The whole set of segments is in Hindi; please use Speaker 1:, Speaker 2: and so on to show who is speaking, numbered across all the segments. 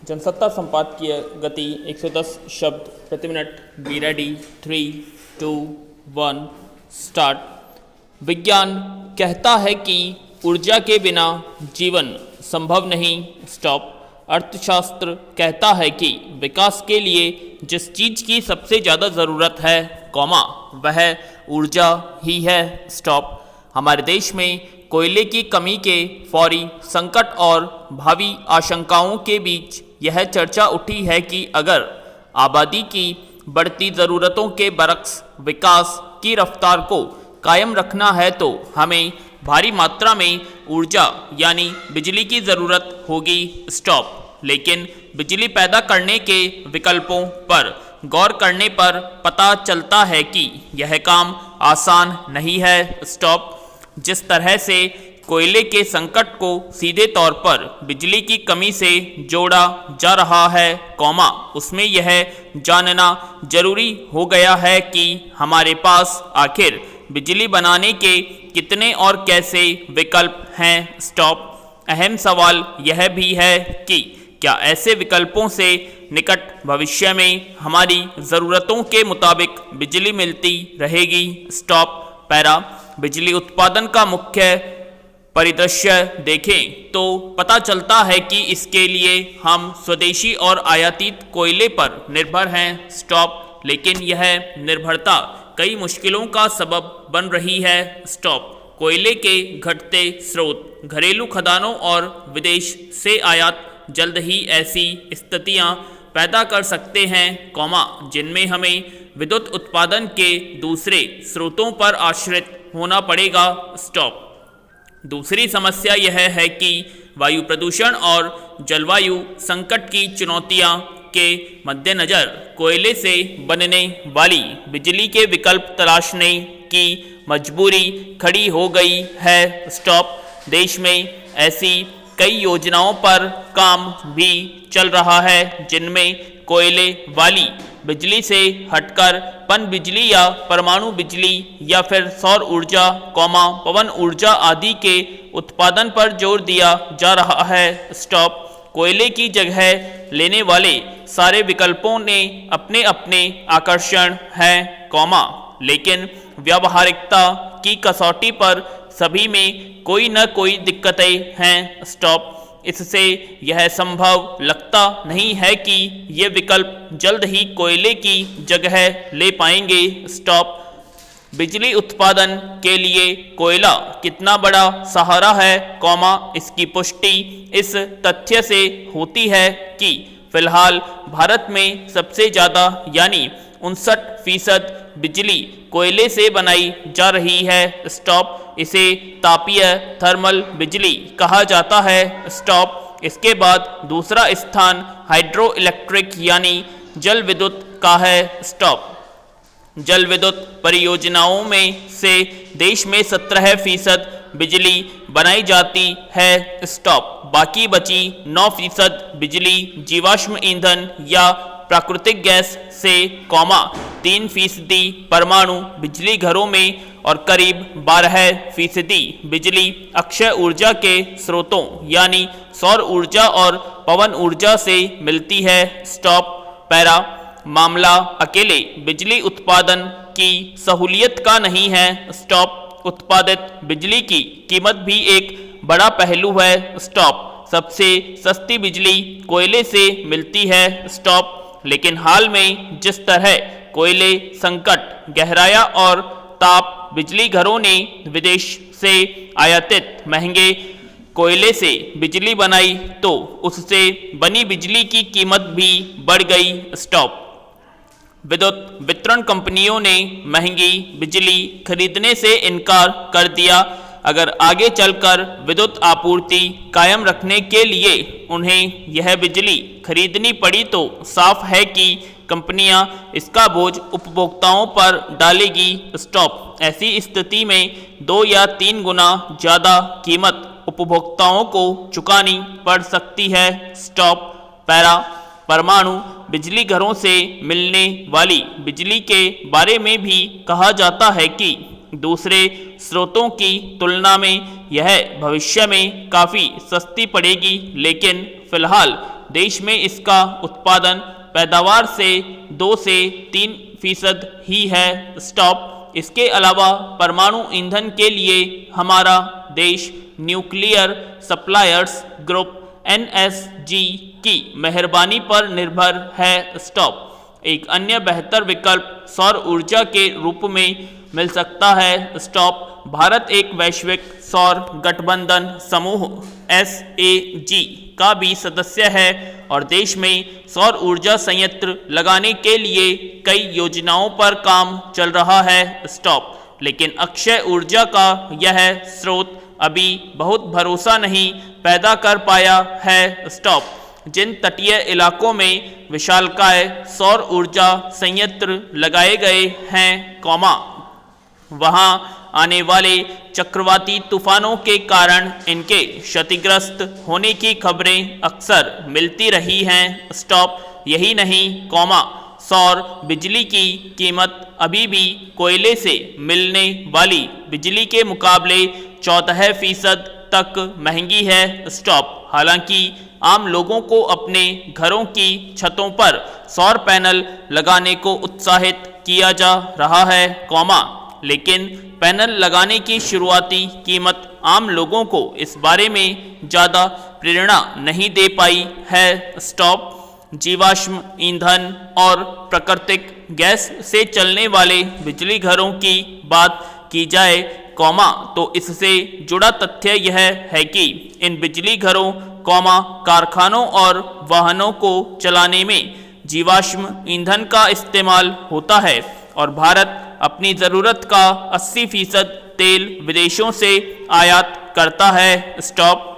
Speaker 1: जनसत्ता संपादकीय गति 110 शब्द प्रति मिनट। Be ready. 3, 2, 1 स्टार्ट। विज्ञान कहता है कि ऊर्जा के बिना जीवन संभव नहीं। स्टॉप। अर्थशास्त्र कहता है कि विकास के लिए जिस चीज की सबसे ज़्यादा ज़रूरत है, वह ऊर्जा ही है। स्टॉप। हमारे देश में कोयले की कमी के फौरी संकट और भावी आशंकाओं के बीच यह चर्चा उठी है कि अगर आबादी की बढ़ती ज़रूरतों के बरक्स विकास की रफ्तार को कायम रखना है तो हमें भारी मात्रा में ऊर्जा यानी बिजली की ज़रूरत होगी। स्टॉप। लेकिन बिजली पैदा करने के विकल्पों पर गौर करने पर पता चलता है कि यह काम आसान नहीं है। स्टॉप। जिस तरह से कोयले के संकट को सीधे तौर पर बिजली की कमी से जोड़ा जा रहा है, उसमें यह जानना जरूरी हो गया है कि हमारे पास आखिर बिजली बनाने के कितने और कैसे विकल्प हैं। स्टॉप। अहम सवाल यह भी है कि क्या ऐसे विकल्पों से निकट भविष्य में हमारी ज़रूरतों के मुताबिक बिजली मिलती रहेगी। स्टॉप। पैरा। बिजली उत्पादन का मुख्य परिदृश्य देखें तो पता चलता है कि इसके लिए हम स्वदेशी और आयातित कोयले पर निर्भर हैं। स्टॉप। लेकिन यह निर्भरता कई मुश्किलों का सबब बन रही है। स्टॉप। कोयले के घटते स्रोत, घरेलू खदानों और विदेश से आयात जल्द ही ऐसी स्थितियां पैदा कर सकते हैं, जिनमें हमें विद्युत उत्पादन के दूसरे स्रोतों पर आश्रित होना पड़ेगा। स्टॉप। दूसरी समस्या यह है कि वायु प्रदूषण और जलवायु संकट की चुनौतियां के मद्देनज़र कोयले से बनने वाली बिजली के विकल्प तलाशने की मजबूरी खड़ी हो गई है। स्टॉप। देश में ऐसी कई योजनाओं पर काम भी चल रहा है जिनमें कोयले वाली बिजली से हटकर पन बिजली या परमाणु बिजली या फिर सौर ऊर्जा, पवन ऊर्जा आदि के उत्पादन पर जोर दिया जा रहा है। स्टॉप। कोयले की जगह लेने वाले सारे विकल्पों ने अपने अपने आकर्षण हैं, लेकिन व्यावहारिकता की कसौटी पर सभी में कोई न कोई दिक्कतें हैं। स्टॉप। इससे यह संभव लगता नहीं है कि ये विकल्प जल्द ही कोयले की जगह ले पाएंगे। स्टॉप। बिजली उत्पादन के लिए कोयला कितना बड़ा सहारा है, इसकी पुष्टि इस तथ्य से होती है कि फिलहाल भारत में सबसे ज़्यादा यानी 59% बिजली कोयले से बनाई जा रही है। स्टॉप। इसे तापीय थर्मल बिजली कहा जाता है। स्टॉप। इसके बाद दूसरा स्थान हाइड्रो इलेक्ट्रिक यानी जल विद्युत का है। स्टॉप। जल विद्युत परियोजनाओं में से देश में 17% बिजली बनाई जाती है। स्टॉप। बाकी बची 9% बिजली जीवाश्म ईंधन या प्राकृतिक गैस से, 3% परमाणु बिजली घरों में और करीब 12% बिजली अक्षय ऊर्जा के स्रोतों यानी सौर ऊर्जा और पवन ऊर्जा से मिलती है। स्टॉप। पैरा। मामला अकेले बिजली उत्पादन की सहूलियत का नहीं है। स्टॉप। उत्पादित बिजली की कीमत भी एक बड़ा पहलू है। स्टॉप। सबसे सस्ती बिजली कोयले से मिलती है। स्टॉप। लेकिन हाल में जिस तरह कोयले संकट गहराया और ताप बिजली घरों ने विदेश से आयातित महंगे कोयले से बिजली बनाई तो उससे बनी बिजली की कीमत भी बढ़ गई। स्टॉप। विद्युत वितरण कंपनियों ने महंगी बिजली खरीदने से इनकार कर दिया। अगर आगे चलकर विद्युत आपूर्ति कायम रखने के लिए उन्हें यह बिजली खरीदनी पड़ी तो साफ है कि कंपनियां इसका बोझ उपभोक्ताओं पर डालेगी। स्टॉप। ऐसी स्थिति में 2 या 3 गुना ज़्यादा कीमत उपभोक्ताओं को चुकानी पड़ सकती है। स्टॉप। पैरा। परमाणु बिजली घरों से मिलने वाली बिजली के बारे में भी कहा जाता है कि दूसरे स्रोतों की तुलना में यह भविष्य में काफ़ी सस्ती पड़ेगी, लेकिन फिलहाल देश में इसका उत्पादन पैदावार से 2 से 3% ही है। स्टॉप। इसके अलावा परमाणु ईंधन के लिए हमारा देश न्यूक्लियर सप्लायर्स ग्रुप NSG की मेहरबानी पर निर्भर है। स्टॉप। एक अन्य बेहतर विकल्प सौर ऊर्जा के रूप में मिल सकता है। स्टॉप। भारत एक वैश्विक सौर गठबंधन समूह SAG का भी सदस्य है और देश में सौर ऊर्जा संयंत्र लगाने के लिए कई योजनाओं पर काम चल रहा है। स्टॉप। लेकिन अक्षय ऊर्जा का यह स्रोत अभी बहुत भरोसा नहीं पैदा कर पाया है। स्टॉप। जिन तटीय इलाकों में विशालकाय सौर ऊर्जा संयंत्र लगाए गए हैं, वहां आने वाले चक्रवाती तूफानों के कारण इनके क्षतिग्रस्त होने की खबरें अक्सर मिलती रही हैं। स्टॉप। यही नहीं, सौर बिजली की कीमत अभी भी कोयले से मिलने वाली बिजली के मुकाबले 14% तक महंगी है। स्टॉप। हालांकि आम लोगों को अपने घरों की छतों पर सौर पैनल लगाने को उत्साहित किया जा रहा है, लेकिन पैनल लगाने की शुरुआती कीमत आम लोगों को इस बारे में ज़्यादा प्रेरणा नहीं दे पाई है। स्टॉप। जीवाश्म ईंधन और प्राकृतिक गैस से चलने वाले बिजली घरों की बात की जाए, तो इससे जुड़ा तथ्य यह है कि इन बिजली घरों, कारखानों और वाहनों को चलाने में जीवाश्म ईंधन का इस्तेमाल होता है और भारत अपनी ज़रूरत का 80% तेल विदेशों से आयात करता है। स्टॉप।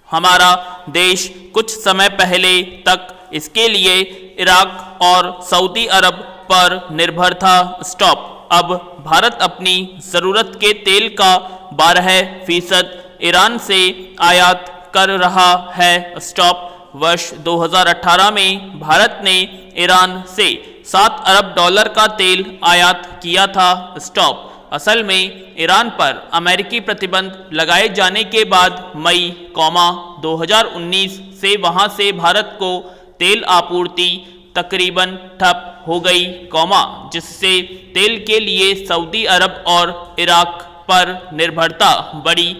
Speaker 1: हमारा देश कुछ समय पहले तक इसके लिए इराक और सऊदी अरब पर निर्भर था। स्टॉप। अब भारत अपनी ज़रूरत के तेल का 12% ईरान से आयात कर रहा है। स्टॉप। वर्ष 2018 में भारत ने ईरान से $7 अरब का तेल आयात किया था। स्टॉप। असल में ईरान पर अमेरिकी प्रतिबंध लगाए जाने के बाद मई 2019 से वहां से भारत को तेल आपूर्ति तकरीबन ठप हो गई, जिससे तेल के लिए सऊदी अरब और इराक पर निर्भरता बढ़ी।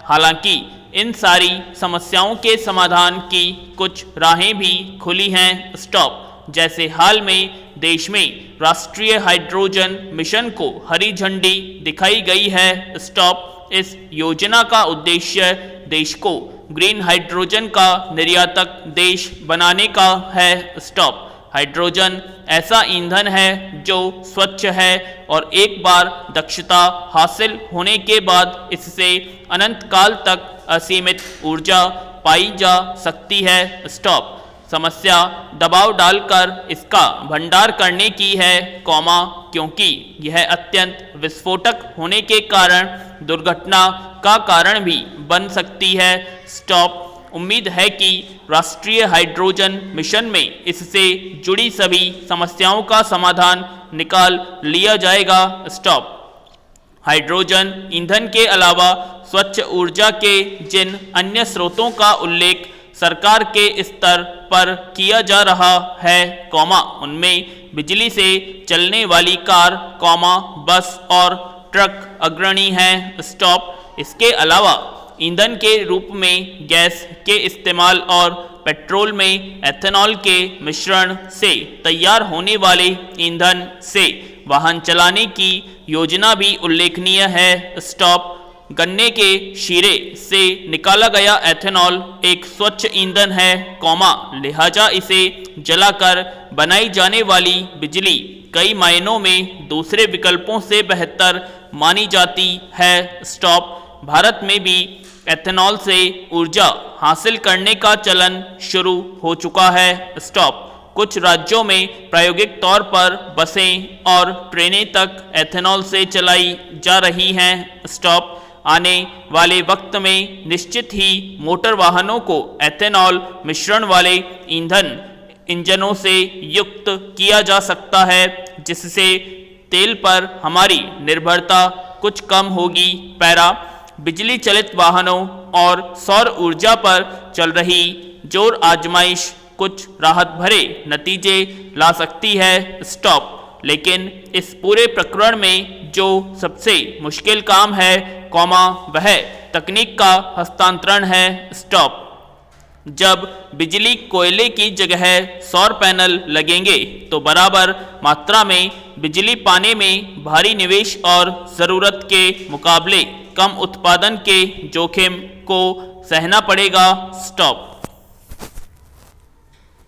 Speaker 1: हालांकि इन सारी समस्याओं के समाधान की कुछ राहें भी खुली हैं। स्टॉप। जैसे हाल में देश में राष्ट्रीय हाइड्रोजन मिशन को हरी झंडी दिखाई गई है। स्टॉप। इस योजना का उद्देश्य देश को ग्रीन हाइड्रोजन का निर्यातक देश बनाने का है। स्टॉप। हाइड्रोजन ऐसा ईंधन है जो स्वच्छ है और एक बार दक्षता हासिल होने के बाद इससे अनंत काल तक असीमित ऊर्जा पाई जा सकती है। स्टॉप। समस्या दबाव डालकर इसका भंडार करने की है, क्योंकि यह अत्यंत विस्फोटक होने के कारण दुर्घटना का कारण भी बन सकती है। स्टॉप। उम्मीद है कि राष्ट्रीय हाइड्रोजन मिशन में इससे जुड़ी सभी समस्याओं का समाधान निकाल लिया जाएगा। स्टॉप। हाइड्रोजन ईंधन के अलावा स्वच्छ ऊर्जा के जिन अन्य स्रोतों का उल्लेख सरकार के स्तर पर किया जा रहा है, उनमें बिजली से चलने वाली कार, बस और ट्रक अग्रणी हैं। स्टॉप। इसके अलावा ईंधन के रूप में गैस के इस्तेमाल और पेट्रोल में एथेनॉल के मिश्रण से तैयार होने वाले ईंधन से वाहन चलाने की योजना भी उल्लेखनीय है। स्टॉप। गन्ने के शीरे से निकाला गया एथेनॉल एक स्वच्छ ईंधन है, लिहाजा इसे जलाकर बनाई जाने वाली बिजली कई मायनों में दूसरे विकल्पों से बेहतर मानी जाती है। स्टॉप। भारत में भी एथेनॉल से ऊर्जा हासिल करने का चलन शुरू हो चुका है। स्टॉप। कुछ राज्यों में प्रायोगिक तौर पर बसें और ट्रेनें तक एथेनॉल से चलाई जा रही हैं। स्टॉप। आने वाले वक्त में निश्चित ही मोटर वाहनों को एथेनॉल मिश्रण वाले इंजनों से युक्त किया जा सकता है, जिससे तेल पर हमारी निर्भरता कुछ कम होगी। बिजली चलित वाहनों और सौर ऊर्जा पर चल रही जोर आजमाइश कुछ राहत भरे नतीजे ला सकती है, स्टॉप। लेकिन इस पूरे प्रकरण में जो सबसे मुश्किल काम है, कॉमा, वह तकनीक का हस्तांतरण है, स्टॉप। जब बिजली कोयले की जगह सौर पैनल लगेंगे तो बराबर मात्रा में बिजली पाने में भारी निवेश और ज़रूरत के मुकाबले कम उत्पादन के जोखिम को सहना पड़ेगा, स्टॉप।